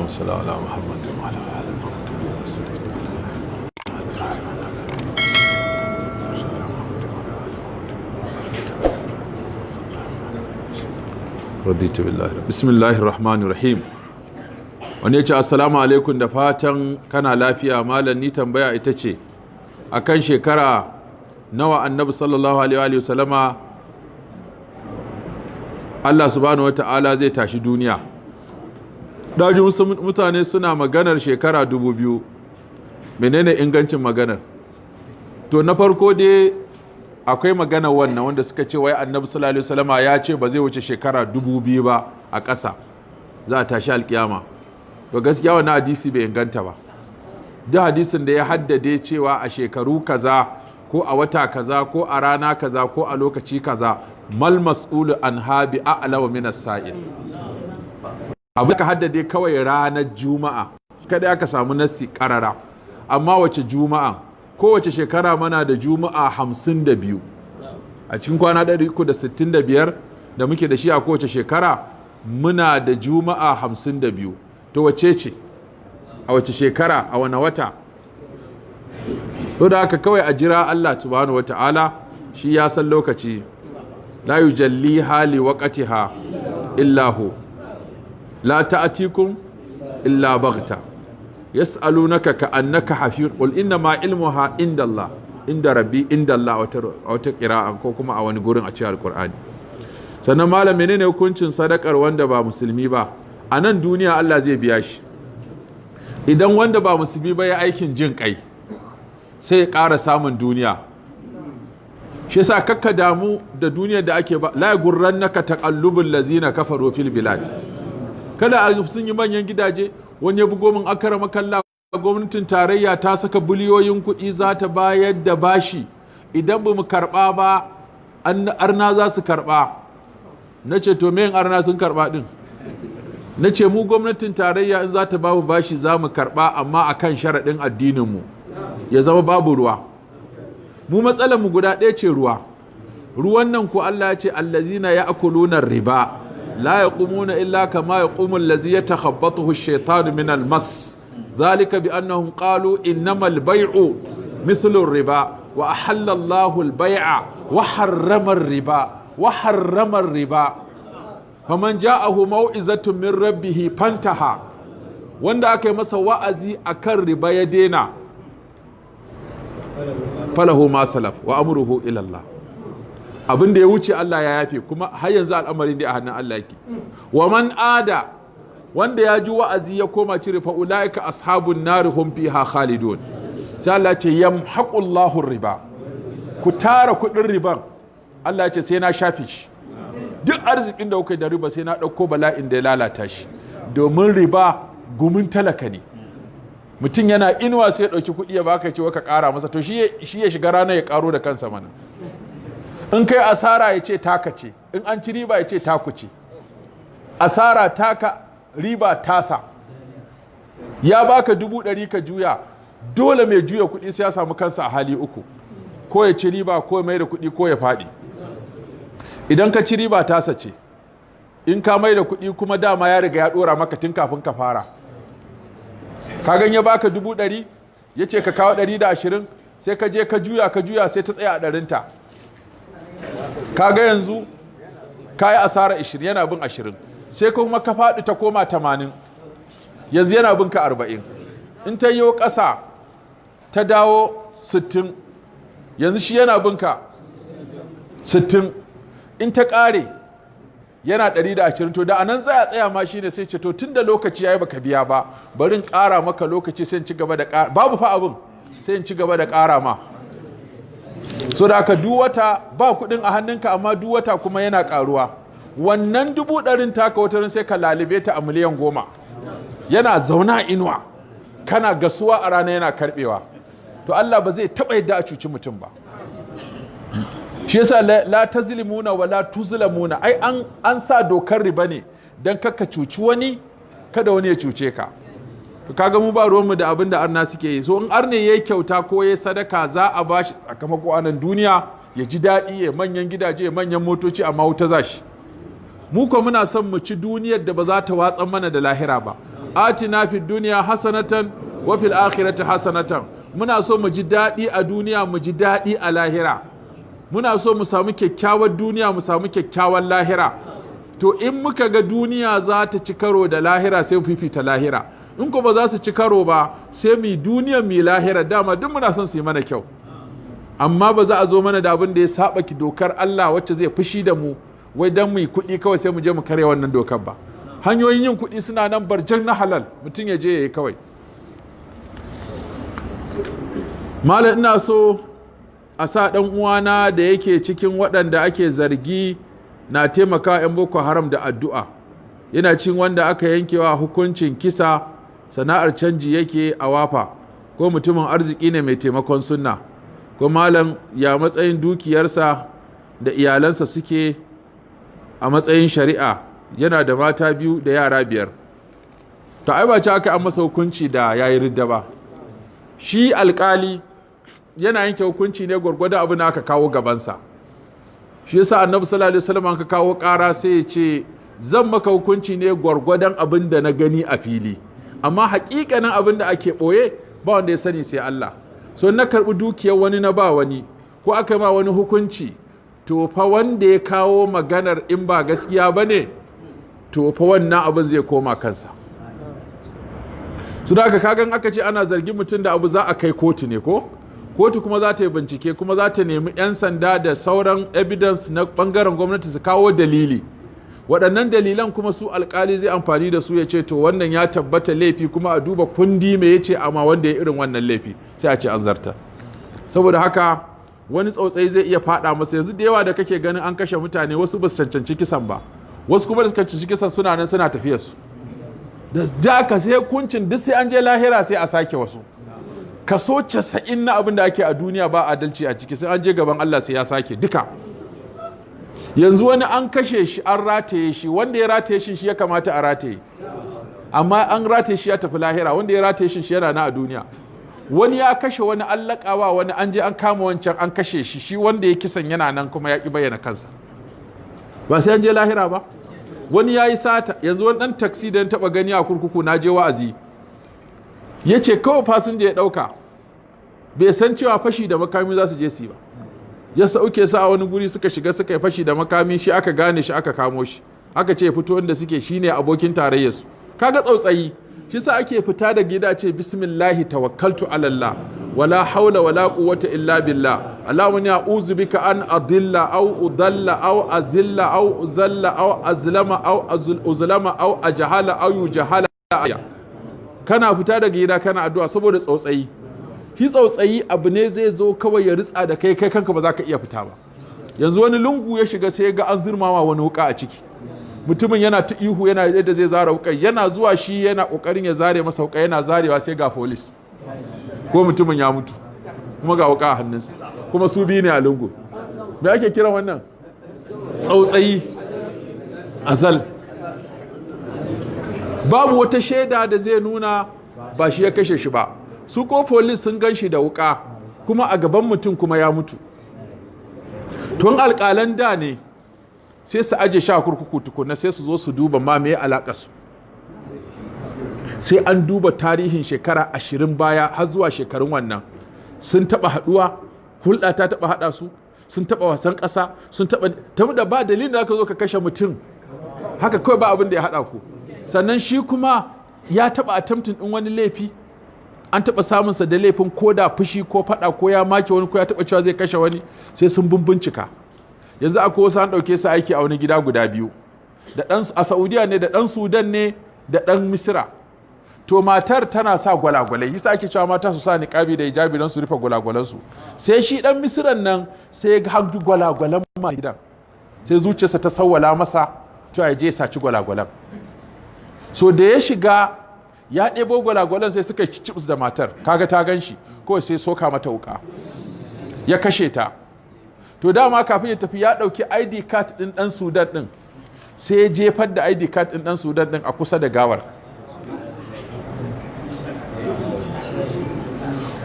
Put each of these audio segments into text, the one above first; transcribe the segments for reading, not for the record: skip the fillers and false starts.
اللهم صل على محمد وعلى آل محمد. رضيت بالله. بسم الله الرحمن الرحيم. wani ya ce assalamu alaikum da fatan kana lafiya malam, ni tambaya ita ce akan shekara nawa annabi sallallahu alaihi wa sallama Allah subhanahu wata'ala zai tashi duniya. Daji wasu mutane suna maganar shekara 2000. Menene ingancin maganar? To na farko dai akwai maganar wannan wanda suka ce wai annabi sallallahu alaihi wa sallama ya ce ba zai wuce shekara 2000 ba a ƙasa za a tashi alkiyama. To gaskiya wannan hadisi bai inganta ba. Duk hadisin da ya haddade cewa a shekaru kaza ko a wata kaza ko a rana kaza ko a lokaci kaza, mal mas'ulu an habi a'lamu min as-sa'il. Abu ka haddade kawai ranar juma'a kada aka samu nassi karara, amma wace juma'a? Kowace shekara mana da juma'a 52 a cikin kwana 365 da muke da shi a kowace shekara muna da juma'a 52. To wace ce a wace shekara, a wani wata? To da haka kawai a jira Allah subhanahu wata'ala, shi ya san lokaci. La yujalliha li waqtiha illa hu la ta'tikum illa baghta yas'alunaka ka'annaka hafiz qul inna ma ilmuha inda Allah, inda rabbi inda Allah, wata qira'a ko kuma a wani gurin a cikin alqur'ani. Sannan malam, menene hukuncin sadakar wanda ba musulmi ba? A nan duniya Allah zai biya shi. Idan wanda ba musulmi ba ya aikin jin kai sai ya ƙara samun duniya. Shi yasa kakka damu da duniyar da ake ba, la gurrannaka taqallubul lazina kafaru fil bilad. Kada a sun yi manyan gidaje, wani ya bugo min akara kalla, gwamnatin tarayya ta saka biliyoyin kuɗi za ta bayar da bashi, idan ba mu karɓa ba arna za su karɓa. Na ce to me arna sun karɓa ɗin? Na ce mu gwamnatin tarayya in za ta babu bashi za mu karɓa, amma a kan sharaɗin addininmu ya zama babu ruwa. Mu matsalar mu guda ɗaya ce ruwa. Ruwan nan ko Allah ya ce allazina ya'kuluna riba la yaqumuna illa kama yaqumu allazi yatakhabbathu ash-shaytanu min al-mas. Dhalika bi annahum qalu innamal bay'u mithlu ar-riba wa ahalla Allahu al-bay'a wa harrama ar-riba wa harrama ar-riba. Faman ja'ahu mau'izatun min rabbih fantaha, wanda aka yi masa wa'azi akan riba ya dena, falahu ma salaf wa amruhu ila Allah. Abin da ya wuce Allah ya yafe, kuma har yanzu al'amarin da a hannun Allah yake. Wa man ada, wanda ya ji wa'azi ya koma cire, fa ulaika ashabun nari hum fiha khalidun. Sai Allah ce yamhaqullahu riba. Ku tara kudin riban, Allah ya ce sai na shafe shi. Duk arzikin da kuka da riba sai na ɗauko bala'in da ya lalata shi, domin riba gumin talaka ne. Mutum yana inuwa sai ya ɗauki kuɗi ya baka ce ka ƙara masa, to shi ya shiga rana ya ƙaro da kansa mana. In kai asara ya ce taka ce, in an ci riba ya ce taku ce. Asara taka, riba tasa. Ya baka 100 ka juya, dole mai juya kuɗi sai ya samu kansa a hali uku, ko ya ci riba ko ya mai da kuɗi ko ya faɗi. Idan ka ci riba tasa ce, in ka mai da kuɗi kuma dama ya riga ya ɗora maka tun kafin ka fara. Ka gan ya baka 100, ya ce ka kawo 120, sai ka je ka juya sai ta tsaya a 100. Ka ga yanzu ka yi asara 20, yana bin 20, sai kuma ka faɗi ta koma 80, yanzu yana bin ka 40. In ta yi ƙasa ta dawo 60, yanzu shi yana bin ka 60. In ta ƙare yana 120, to da anan tsaya ma shine sai ce to tunda lokaci yayi baka biya ba, bari in ƙara maka lokaci sai in ci gaba da ƙara, babu fa abin, sai in ci gaba da ƙara ma. So da haka duk wata ba kuɗin a hannunka, amma duk wata kuma yana ƙaruwa. Wannan 100,000 taka watarin sai ka lalibe ta a miliyan 10, yana zauna inuwa, kana gasuwa a rana yana karɓewa. To Allah ba zai taɓa yadda a cuci mutum ba. Shi yasa la tazlimuna wa la tuzlamuna, ai an sa dokar riba ne dan kakka cuci wani, kada wani ya cuce ka. To kaga mu ba ruwanmu da abin da arna suke yi. So in arne yayi kyauta ko yayi sadaka za a bashi sakamako a nan duniya, ya ji daɗi, ya manyan gidaje, ya manyan motoci, amma wuta za shi. Mu ko muna son mu ci duniyar da ba za ta watsan mana da lahira ba. atina fid dunya hasanatan wa fil akhirati hasanatan. Muna so mu ji daɗi a duniya, mu ji daɗi a lahira. Muna so mu samu kyakkyawar duniya, mu samu kyakkyawar lahira. To in muka ga duniya za ta ci karo da lahira sai mu fifita lahira. In ko ba za su ci karo ba sai mu duniya mu lahira, dama duk muna son su yi mana kyau. Amma ba za a zo mana da abin da ya saba ki dokar Allah wacce zai fushi da mu wai dan mu yi kuɗi kawai sai mu je mu karya wannan dokar ba. Hanyoyin yin kuɗi suna nan barjan na halal, mutum ya je ya yi kawai. Malam ina so a sa ɗan uwana da yake cikin waɗanda ake zargi na taimaka 'yan Boko Haram da addu'a. Yana cin wanda aka yankewa hukuncin kisa, sana'ar canji yake a Wafa, ko mutumin arziki ne mai taimakon sunna. Ko malam ya matsayin dukiyarsa da iyalansa suke a matsayin shari'a, yana da mata 2 da yara 5. To ai ba ci aka an masa hukunci da yayi ridda ba. Shi alƙali yana yanke hukunci ne gwargwadon abin da aka kawo gabansa. Shi yasa Annabi sallallahu alaihi wasallam ka kawo ƙara sai ya ce zan maka hukunci ne gwargwadon abin da na gani a fili, amma haƙiƙanin abin da ake ɓoye ba wanda ya sani sai Allah. So na karɓi dukiyar wani na ba wani, ko aka ma wani hukunci, to fa wanda ya kawo maganar in ba gaskiya ba ne, to fa wannan abin zai koma kansa. Su da aka kagan aka ce ana zargin mutum da abu za a kai kotu ne ko? Kotu kuma za ta yi bincike, kuma za ta nemi 'yan sanda da sauran evidence na ɓangaren gwamnati su kawo dalili. Waɗannan dalilan kuma su alƙali zai amfani da su ya ce to wannan ya tabbata laifi, kuma a duba kundi mai ya ce amma wanda ya irin wannan laifi sai a ce an zarta. Saboda haka wani tsautsai zai iya faɗa masa. Yanzu da yawa da kake ganin an kashe mutane, wasu ba su cancanci kisan ba, wasu kuma da suka cancanci kisan suna nan suna tafiya su. Da ka sai hukuncin duk sai an je lahira sai a sake wasu. Kaso 90 na abin da ake a duniya ba adalci a ciki, sai an je gaban Allah sai ya sake duka. Yanzu wani an kashe shi an rataye shi, wanda ya rataye shi ya kamata a rataye, amma an rataye shi ya tafi lahira, wanda ya rataye shi yana na a duniya. Wani ya kashe wani, an laƙawa wani, an je an kama wancan an kashe shi, shi wanda ya kisan yana nan kuma ya ƙi bayyana kansa, ba sai an je lahira ba. Wani ya yi sata. Yanzu wani ɗan taksi da ya taɓa gani a kurkuku, na je wa'azi, ya ce kawai fasinja ya ɗauka, bai san cewa fashi da makami za su je su yi ba. Ya sauke su a wani guri, suka shiga suka yi fashi da makami, shi aka gane shi aka kamo shi, aka ce fito inda suke shine abokin tarayyarsu. Kaga tsautsayi. Shi sa ake fita da gida ce bismillahi tawakkaltu ala Allah wala haula wala quwwata illa billah. Allahumma a'udhu bika an adilla aw udalla aw azilla aw uzalla aw azlama aw uzlama aw ajhala aw yujhala. Kana fita daga gida kana addu'a saboda tsautsayi. Shi tsautsayi abu ne zai zo kawai ya ritsa da kai kanka ba za ka iya fita ba. Yanzu wani lungu ya shiga sai ga an zurmawa wani wuka a ciki, mutumin yana ta ihu, yana yadda zai zara wuka, yana zuwa shi yana kokarin ya zare masa wuka, yana zarewa sai ga police, ko mutumin ya mutu kuma ga wuka a hannunsa, kuma su biyu ne a lungu. Me ake kiran wannan? Tsautsayi. Azal. Babu wata shaida da zai nuna ba shi ya kashe shi ba. Su ko police sun gan shi da wuka kuma a gaban mutum kuma ya mutu. Tun alƙalan da ne sai su aje shi a kurkuku tukuna, sai su zo su duba ma me alaƙa su. Sai an duba tarihin shekara 20 baya har zuwa shekarun wannan. Sun taɓa haɗuwa, hulɗa ta taɓa haɗa su, sun taɓa wasan ƙasa, sun taɓa da ba dalilin da aka zo ka kashe mutum haka kawai ba abin da ya haɗa ku. Sannan shi kuma ya taɓa attempting ɗin wani laifi, an taɓa samunsa da laifin ko da fushi ko faɗa ko ya make wani ko ya taɓa cewa zai kashe wani, sai sun bincika. Yanzu akwai wasu an ɗauke su aiki a wani gida guda biyu, da ɗan a Saudiya ne, da ɗan Sudan ne, da ɗan Misira. To matar tana sa gwalagwalai, yasa ake cewa mata su sa niqabi da hijabi don su rufe gwalagwalansu. Sai shi ɗan Misiran nan sai ya ga gwalagwalan ma gidan, sai zuciyarsa ta sawwala masa cewa ya je ya saci gwalagwalan. So da ya shiga ya ɗebo gwalagwalan sai suka cibis da matar, kaga ta gan shi kawai sai soka mata wuka ya kashe ta. To dama kafin ya tafi ya ɗauki ID card ɗin ɗan Sudan ɗin, sai ya jefar da ID card ɗin ɗan Sudan ɗin a kusa da gawar.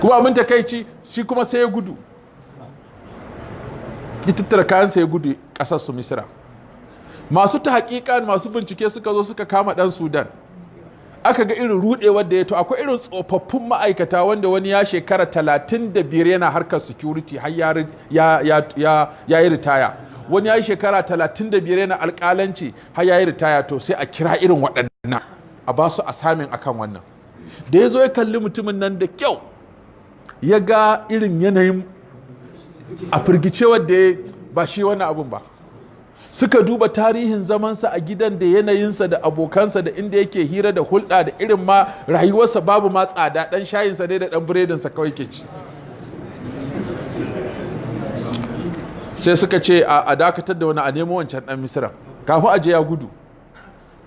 Kuma abin takaici shi kuma sai ya gudu, ya tattara kayansa ya gudu ƙasar su Misira. Masu ta haƙiƙa masu bincike suka zo suka kama ɗan Sudan, aka ga irin rudewar da ya to akwai irin tsofaffin ma'aikata wanda wani ya shekara 35 yana harkar security har ya yi ritaya, wani ya yi shekara 35 yana alƙalanci har ya yi ritaya, to sai a kira irin waɗannan a ba su asamin akan wannan. Da ya zo ya kalli mutumin nan da kyau ya ga irin yanayin a firgice wadda ya ba shi wani abun ba, suka duba tarihin zamansa a gidan da yanayinsa da abokansa da inda yake hira da hulɗa da irin ma rayuwarsa babu ma tsada, ɗan shayinsa ne da ɗan biredinsa kawai ke ci. Sai suka ce a dakatar da wani a nemo wancan ɗan misira, kafin aje ya gudu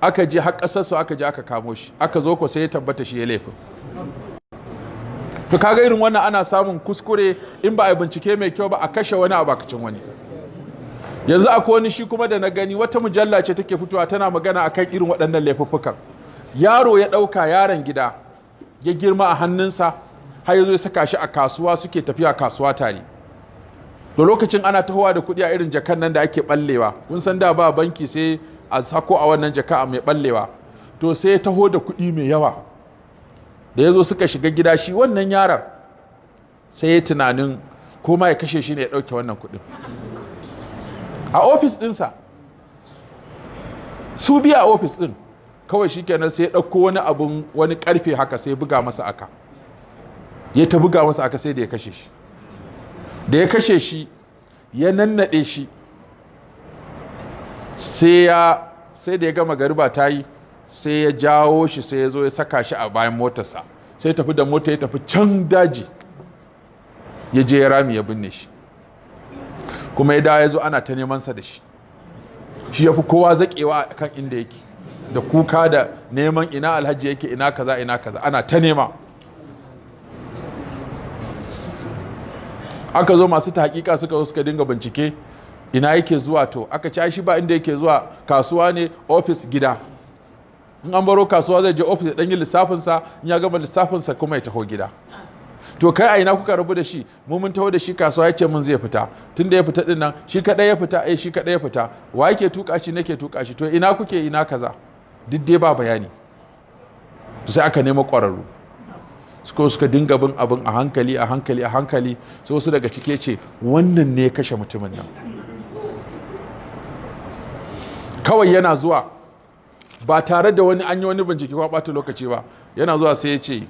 aka je har ƙasarsu aka je aka kamo shi, aka zo ko sai ya tabbata shi ya laifin. To kaga irin wannan ana samun kuskure in ba a yi bincike mai kyau ba, a kashe wani a bakacin wani. Yanzu akwai wani shi kuma da na gani, wata mujalla ce take fitowa tana magana akan irin waɗannan laifuffukan. Yaro ya ɗauka yaron gida ya girma a hannunsa har yazo ya saka shi a kasuwa, suke tafiya kasuwa tare. Da lokacin ana tahowa da kuɗi a irin jakan nan da ake ɓallewa, kun san da ba banki sai a sako a wannan jaka a mai ɓallewa, to sai ya taho da kuɗi mai yawa. Da ya zo suka shiga gida, shi wannan yaron sai ya tunanin ko ma ya kashe shi ne ya ɗauke wannan kuɗin a ofis ɗinsa, su biya a ofis ɗin kawai. Shi kenan sai ya ɗauko wani abun, wani ƙarfe haka sai ya buga masa aka, ya ta buga masa aka sai da ya kashe shi. Da ya kashe shi ya nannaɗe shi, sai da ya gama gariba ta yi, sai ya jawo shi sai ya zo ya saka shi a bayan motarsa, sai tafi da mota ya tafi can daji ya je ya rami ya binne shi, kuma ya dawo ya zo ana ta nemansa da shi. Shi ya fi kowa zaƙewa a kan inda yake da kuka da neman ina alhaji yake, ina kaza ina kaza, ana ta nema. Aka zo masu tahqiqa suka zo suka dinga bincike ina yake zuwa, to aka ci shi ba inda yake zuwa, kasuwa ne, ofis, gida. In an baro kasuwa zai je ofis ya dan yi lissafinsa, in ya gama lissafinsa kuma ya taho gida. To kai a ina kuka rabu da shi? Mun taho da shi kasuwa, yace mun zai fita. Tunda ya fita din nan shi kadai ya fita, shi kadai ya fita. Wa yake tuka shi? Nake tuka shi. To ina kuke, ina kaza? Duk dai ba bayani. To sai aka nemo ƙwararru, suka dinga bin abin a hankali a hankali a hankali, sai wasu daga cike ce wannan ne ya kashe mutumin nan. Kawai yana zuwa ba tare da wani an yi wani bincike ko ɓata lokaci ba, yana zuwa sai ya ce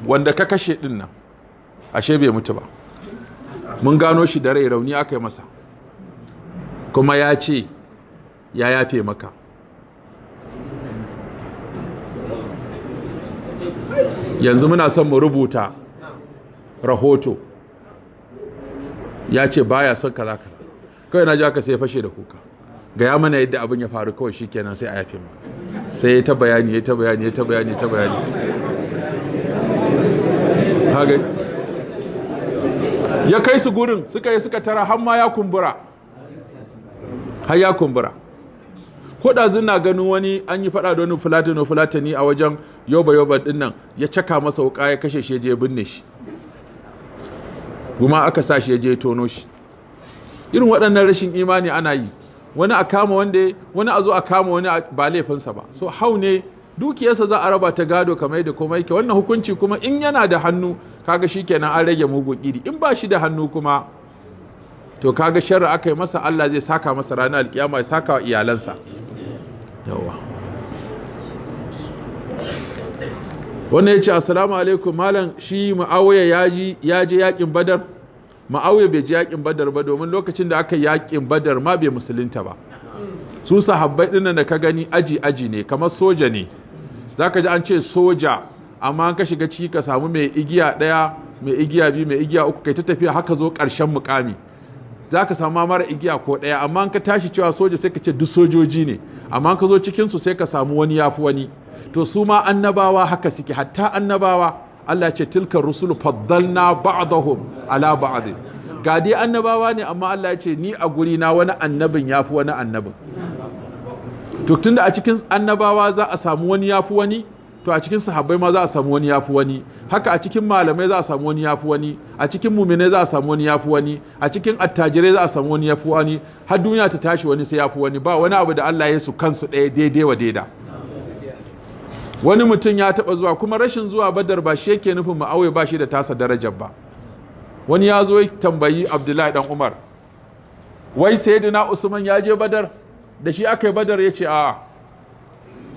wanda ka kashe din nan ashe bai mutu ba, mun gano shi da rai, rauni aka yi masa, kuma ya ce ya yafe maka. Yanzu muna son mu rubuta rahoto, ya ce baya son kaza kaza. Kawai na ji aka sai fashe da kuka, gaya mana yadda abin ya faru, kawai shikenan sai a yafe mu. Sai ya ta bayani ya kai su gurin, suka tara har ma ya kumbura, har ya kumbura. Ko da zina ganin wani an yi faɗa da wani fulatani a wajen yoba din nan, ya caka masa wuka ya kashe shi, ya je binne shi, kuma aka sa shi ya je tono shi. Irin waɗannan rashin imani ana yi, wani a kama wani a zo a kama wani ba laifinsa ba. So hau ne dukiyarsa za a raba ta gado kamar yadda kuma yake. Wannan hukunci kuma in yana da hannu kaga shikenan an rage mugun iri, in ba shi da hannu kuma to kaga sharri aka yi masa, Allah zai saka masa ranar alkiyama, ya saka wa iyalansa. Yawa wannan yace assalamu alaikum malam, shi Muawiya ya je yakin Badar? Muawiya bai je yakin Badar ba, domin lokacin da aka yakin Badar ma bai musulunta ba. Su sahabbai dinnan da ka gani aji ne, kamar soja ne. Zaka ji an ce soja, amma an ka shiga ciki ka samu mai igiya ɗaya, mai igiya biyu, mai igiya uku, kai ta tafiya haka zo ƙarshen mukami. Zaka samu mara igiya ko ɗaya, amma an ka tashi cewa soja sai ka ce duk sojoji ne, amma ka zo cikin su sai ka samu wani yafi wani. To su ma annabawa haka suke, hatta annabawa Allah ya ce tilka rusulu faddalna ba'dahum ala ba'd. Ga dai annabawa ne, amma Allah ya ce ni a guri na wani annabin yafi wani annabin. To tunda a cikin annabawa za a samu wani yafi wani, to a cikin sahabbai ma za a samu wani yafi wani, haka a cikin malamai za a samu wani yafi wani, a cikin mu'minai za a samu wani yafi wani, a cikin attajirai za a samu wani yafi wani, har duniya ta tashi wani sai yafi wani. Ba wani abu da Allah ya su kansu ɗaya daidai wa daida. wani mutum ya taɓa zuwa, kuma rashin zuwa badar ba shi yake nufin Muawiya ba shi da tasa darajar ba. Wani ya zo ya tambayi Abdullahi dan Umar, wai sayyidina Usman ya je badar, da shi aka yi badar? Ya ce a'a.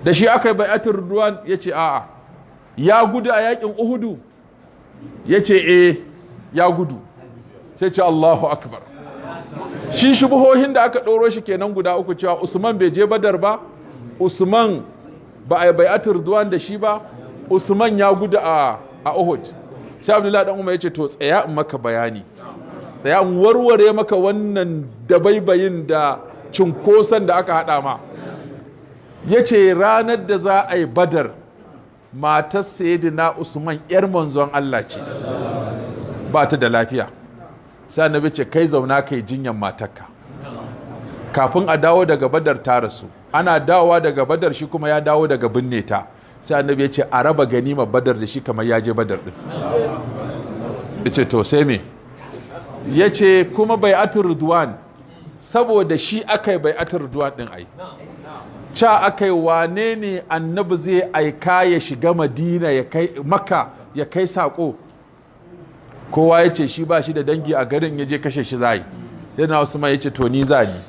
Da shi aka yi bai'atul ridwan? Ya ce a'a. Ya gudu a yakin Uhudu? Ya ce ya gudu. Sai ce Allahu akbar. Shi shubuhohin da aka ɗoro shi kenan guda uku, cewa Usman bai je badar ba, Usman ba a yi bai'atul ridwan da shi ba, Usman ya gudu a Uhud. Sai Abdullahi dan Umar ya ce to tsaya in maka bayani, tsaya in warware maka wannan dabaibayin da cinkoson da aka haɗa ma. Ya ce ranar da za a yi badar, matar sayyidina Usman yar manzon Allah ce, ba ta da lafiya. Sai annabi ce kai zauna kai jinyan matarka. Kafin a dawo daga badar ta rasu, ana dawowa daga badar shi kuma ya dawo daga binne ta. Sai annabi ya ce a raba ganima badar da shi kamar ya je badar din. Ya ce to sai me? Ya ce kuma bai'atul ridwan, saboda shi aka yi bai'atul ridwan din ai. Ca aka yi wane ne annabi zai aika ya shiga Madina ya kai Makka ya kai sako? Kowa ya ce shi ba shi da dangi a garin, ya je kashe shi zai. Yana Usman ya ce to ni za ni.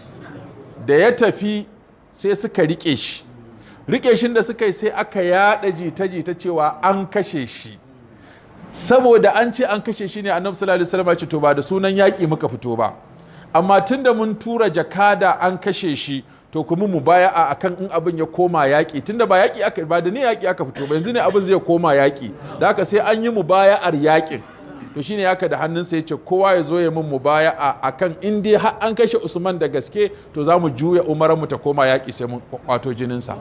Da ya tafi sai suka rike shi. Rike shin da suka yi sai aka yada jita-jita cewa an kashe shi. Saboda an ce an kashe shi ne annabi sallallahu alaihi wasallam ya ce to ba da sunan yaƙi muka fito ba. Amma tunda mun tura jakada an kashe shi, to kuma mu baya a akan in abin ya koma yaƙi, tunda ba yaƙi aka ba da ne yaƙi aka fito ba, yanzu ne abin zai koma yaƙi, da haka sai an yi mubaya'ar yaƙin. To shine haka da hannunsa ya ce kowa ya zo ya min mubaya'a akan in dai har an kashe Usman da gaske, to za mu juya umaran mu ta koma yaƙi sai mun kwato jininsa.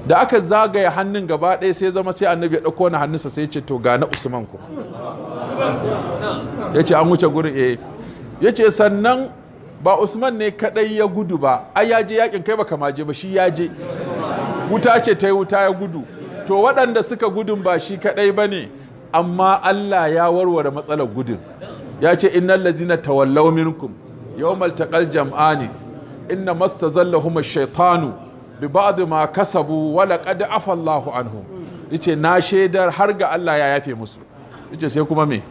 Da aka zagaya hannun gaba ɗaya sai zama sai annabi ya ɗauko wani hannunsa sai ya ce to ga na Usman ku. Ya ce an wuce gurin ya ce sannan ba Usman ne kadai ya gudu ba, ai ya je yakin, kai baka maje ba, shi ya je. Wuta ce ta yi wuta ya gudu. To waɗanda suka gudun ba shi kadai ba ne, amma Allah ya warware matsalar gudun. Ya ce innal ladzina tawallaw minkum yawmal taqal jam'ani inna mastazallahum ash-shaytanu bi ba'd ma kasabu wa laqad afa Allahu anhum. Yace na shaidar har ga Allah ya yafe musu. Yace sai kuma me?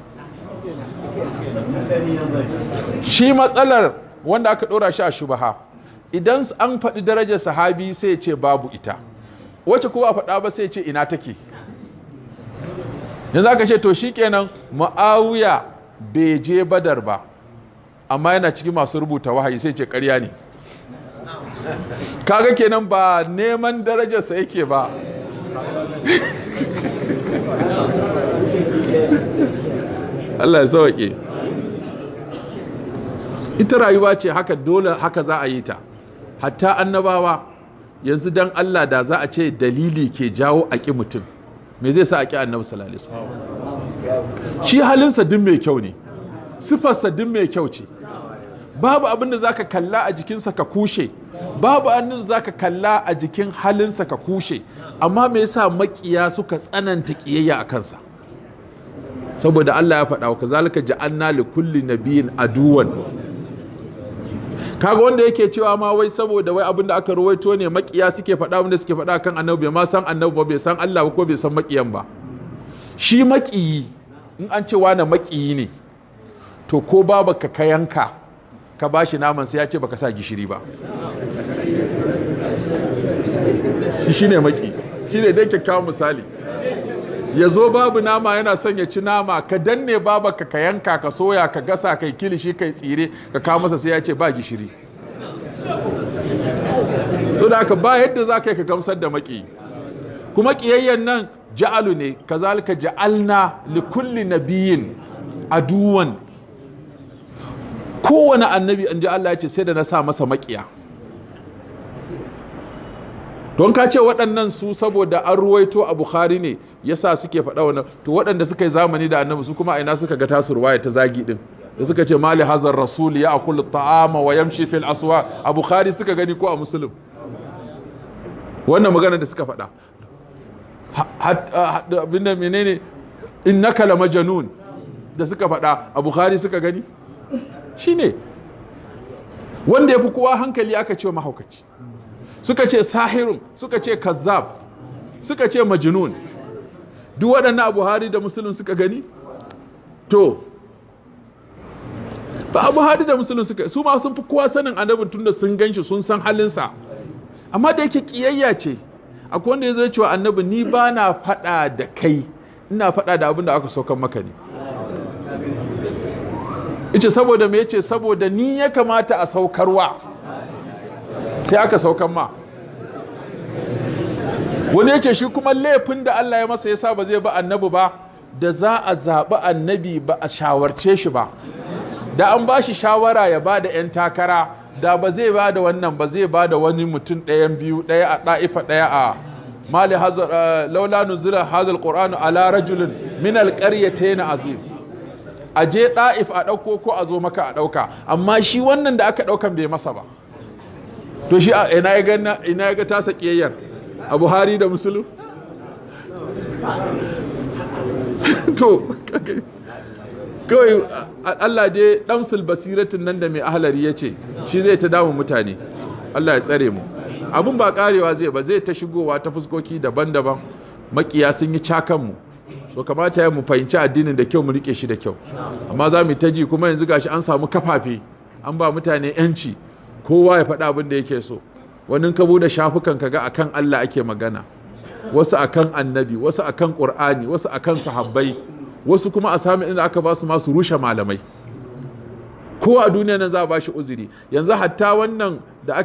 Shi matsalar wanda aka ɗora shi a shubaha, idan an faɗi darajar sahabi sai ya ce babu ita, wacce kuma a faɗa ba sai ya ce ina take. Yanzu aka ce to shi kenan Muawiya bai je badar ba, amma yana cikin masu rubuta wahayi, sai ce ƙarya ne. Kaga kenan ba neman darajarsa yake ba. Allah ya sauke. Ita rayuwa ce haka, dole haka za a yi ta. Hatta annabawa yanzu dan Allah da za a ce dalili ke jawo a ƙi mutum, me zai sa a ƙi annabi sallallahu alaihi wasallam? Shi halinsa din mai kyau ne, sifarsa din mai kyau ce, babu abin da zaka kalla a jikinsa ka kushe, babu abin da zaka kalla a jikin halinsa ka kushe, amma me yasa makiya suka tsananta kiyayya a kansa? Saboda Allah ya faɗa wa kazalika ja'alna li kulli nabiyyin aduwan. Kaga wanda yake cewa ma wai saboda wai abin da aka ruwaito ne makiya suke faɗa, wanda suke faɗa kan annabi, bai ma san annabi ba, bai san Allah ba, ko bai san makiyan ba. Shi makiyi in an ce wani makiyi ne, to ko babaka ka yanka ka bashi naman sai ya ce baka sa gishiri ba. Shi ne maki, shi ne dai kyakkyawan misali. Ya zo babu nama yana son ya ci nama, ka danne babaka ka yanka ka soya ka gasa kai kilishi kai tsire ka kawo masa sai ya ce ba gishiri. To da haka ba yadda za ka yi ka gamsar da maki. Kuma ƙiyayyen nan ja'alu ne, kazalika ja'alna li kulli nabiyyin aduwan. Kowane annabi an ji Allah ya ce sai da na sa masa maƙiya. Don ka ce waɗannan su saboda an ruwaito a Bukhari ne yasa suke faɗa wannan, to waɗanda suka yi zamani da annabi su kuma a ina suka ga tasu ruwaya ta zagi din, da suka ce mali hazar rasul ya akulu ta'ama wa yamshi fil aswa, a Bukhari suka gani ko a Muslim? Wannan magana da suka faɗa abinda menene innaka la majnun da suka faɗa a Bukhari suka gani? Shine wanda yafi kowa hankali aka ce mahaukaci, suka ce sahirun, suka ce kazzab, suka ce majnun. Duk waɗannan Buhari da Muslim suka gani? To ba Buhari da Muslim suka, su ma sun fi kowa sanin annabin tunda sun ganshi sun san halinsa, amma da yake kiyayya ce. Akwai wanda ya zai cewa annabi, ni ba na faɗa da kai, ina faɗa da abin da aka saukan maka ne. Ice saboda me? yace saboda ni ya kamata a saukarwa, sai aka saukan ma. Wani yace shi kuma laifin da Allah ya masa yasa ba zai ba annabi ba, da za a zaɓi annabi ba a shawarce shi ba, da an ba shi shawara ya ba da 'yan takara, da ba zai ba da wannan ba, zai ba da wani mutum ɗayan biyu, ɗaya a ɗa'ifa ɗaya a mali laula nuzila hazal qur'anu ala rajulin min alqaryatayn azim. A je ɗa'if a ɗauko ko a zo maka a ɗauka, amma shi wannan da aka ɗaukan bai masa ba. To shi ina ya ga tasa ƙiyayyar a Buhari da Muslim? To kawai Allah dai ɗamsul basiratin nan da mai ahlari ya ce shi zai ta damun mutane. Allah ya tsare mu. Abin ba karewa zai ta shigowa ta fuskoki daban-daban. Makiya sun yi cakan mu, so kamata ya mu fahimci addinin da kyau, mu rike shi da kyau. Amma za mu ta ji kuma yanzu gashi an samu kafafe, an ba mutane yanci, kowa ya faɗa abin da yake so. Wani ka bude shafukan kaga akan Allah ake magana, wasu akan annabi, wasu akan Qur'ani, wasu akan sahabbai, wasu kuma a sami inda aka ba su masu rushe malamai. Ko a duniya nan za a ba shi uzuri. Yanzu hatta wannan da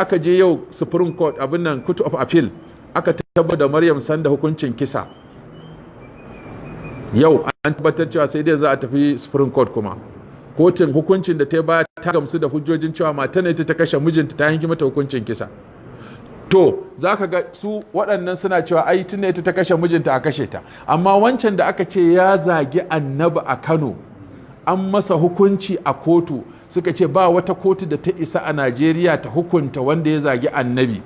aka je yau Supreme Court, abin nan Court of Appeal, aka tabbatar da Maryam Sanda hukuncin kisa. Yau an tabbatar cewa sai dai za a tafi Supreme Court kuma. Kotun hukuncin da ta baya ta gamsu da hujjojin cewa mata ne ta kashe mijinta, ta yanki mata hukuncin kisa. To za ka ga su waɗannan suna cewa ai tun ita ta kashe mijinta a kashe ta, amma wancan da aka ce ya zagi annabi a Kano an masa hukunci a kotu, suka ce ba wata kotu da ta isa a Najeriya ta hukunta wanda ya zagi annabi.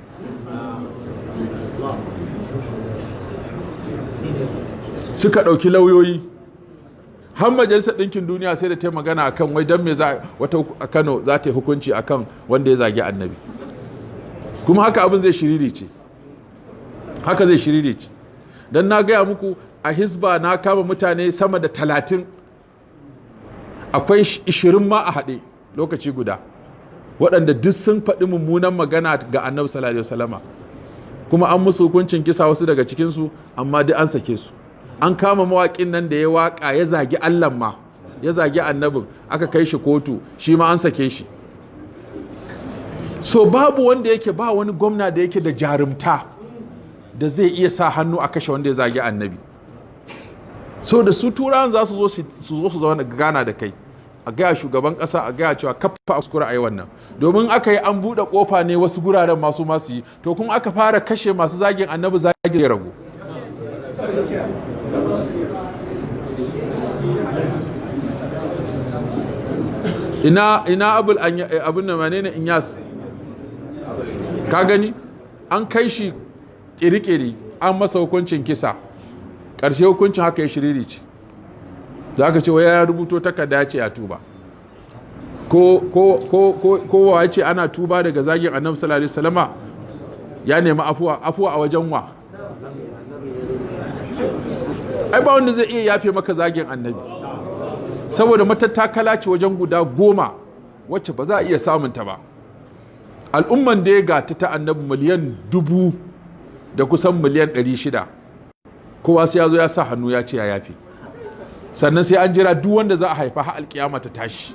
Suka ɗauki lauyoyi, har majalisar ɗinkin duniya sai da ta yi magana akan wai don me wata a Kano za ta yi hukunci akan wanda ya zagi annabi. Kuma haka abin zai shiriri ce, haka zai shiriri ce. Don na gaya muku a Hisba na kama mutane sama da 30, akwai 20 ma a haɗe lokaci guda, waɗanda duk sun faɗi mummunan magana ga annabi sallallahu alaihi wasallama, kuma an musu hukuncin kisa wasu daga cikinsu, amma duk an sake su. An kama mawaƙin nan da ya waƙa ya zagi Allah ma, ya zagi annabin, aka kai shi kotu, shi ma an sake shi. So babu wanda yake, ba wani gwamna da yake da jarumta da zai iya sa hannu a kashe wanda ya zagi annabi. So da su turawan za su zo su zauna gana da kai, a gaya shugaban ƙasa, a gaya cewa kafa a kuskura a yi wannan, domin aka yi an buɗe ƙofa ne wasu guraren masu yi, to kuma aka fara kashe masu zagin annabi, zagin ya ragu. ina abin da manene Inyas, ka gani an kai shi kirikiri, an masa hukuncin kisa, ƙarshe hukuncin haka ya shiriri ce, za ka ce wa ya rubuto takarda ya ce a tuba, ko wa ya ce ana tuba daga zagin annabi sallallahu alaihi wasallama, ya nemi afuwa a wajen wa? Ai ba wanda zai iya yafe maka zagin annabi, saboda matattakala ce wajen guda 10 wacce ba za a iya samunta ba. Al'umman da ya gata ta annabi miliyan 1000 da kusan miliyan 600, kowa sai ya zo ya sa hannu ya ce ya yafe. Sannan sai an jira duk wanda za a haifa har alkiyama ta tashi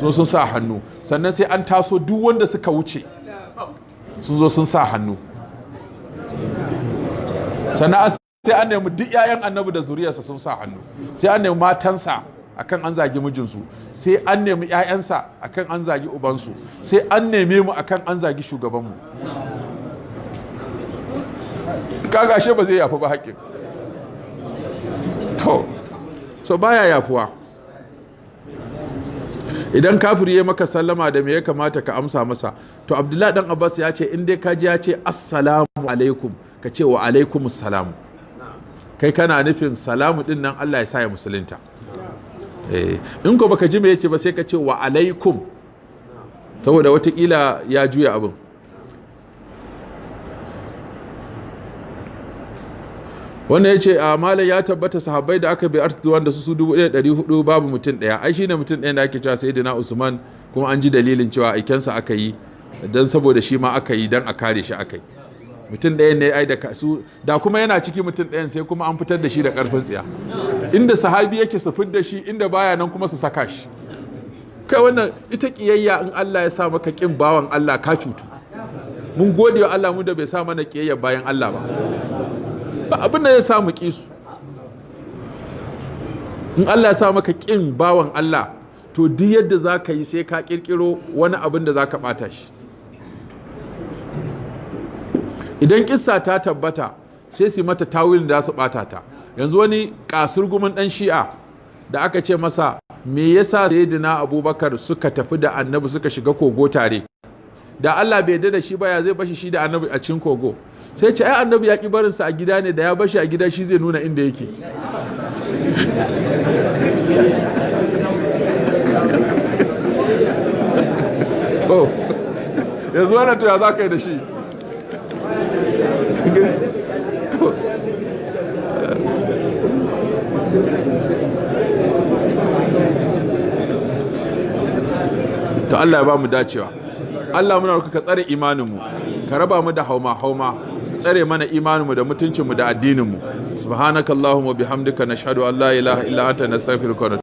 zo sun sa hannu, sannan sai an taso duk wanda suka wuce sun zo sun sa hannu, sannan sai an nemi duk 'ya'yan annabi da zuriyarsa sun sa hannu, sai an nemi matansa akan an zagi mijinsu, sai an nemi 'ya'yansa akan an zagi ubansu, sai an neme mu akan an zagi shugabanmu. Kaga ashe ba zai yafi ba haƙƙin. To so baya yafuwa. Idan kafiri ya maka sallama da me ya kamata ka amsa masa? To Abdullahi dan Abbas ya ce in dai ka ji ya ce assalamu alaikum, ka ce wa alaikumus salam. Kai kana nufin salamu din nan Allah ya sa ya musulunta. In ko baka ji me yace ba sai ka ce wa alaikum, saboda watakila ya juya abin. wannan ya ce a malam ya tabbata sahabbai da aka bi artuwan da su 1400 babu mutum ɗaya, ai shine mutum ɗaya da ake cewa sayyidina Usman, kuma an ji dalilin cewa aikensa aka yi dan saboda shi ma aka yi dan a kare shi aka yi. Mutum ɗaya ne ai da su da kuma yana ciki mutum ɗayan sai kuma an fitar da shi da ƙarfin tsiya, inda sahabi yake su fitar da shi, inda baya nan kuma su saka shi. Kai wannan ita kiyayya, in Allah ya sa maka kin bawan Allah ka cutu. Mun gode wa Allah mu da bai sa mana kiyayya bayan Allah ba abin da ya sa mu ki su. In Allah ya sa maka kin bawan Allah, to duk yadda za ka yi sai ka kirkiro wani abin da za ka ɓata shi. Idan kissa ta tabbata sai su mata tawilin da su ɓata ta. Yanzu wani kasurgumin ɗan shi'a da aka ce masa me yasa sayyidina Abubakar suka tafi da annabi suka shiga kogo tare, da Allah bai yarda da shi ba ya zai bashi shi da annabi a cikin kogo? Sai ce ai annabi ya ki barinsa a gida ne, da ya bashi a gida shi zai nuna inda yake. Oh, yanzu wannan to ya za ka yi da shi? To Allah ya ba mu dacewa. Allah muna roƙa ka tsare imaninmu, ka raba mu da hauma tsare mana imaninmu da mutuncinmu da addininmu. Subhanakallahumma bihamdika nashhadu an la ilaha illa anta nastaghfiruka wa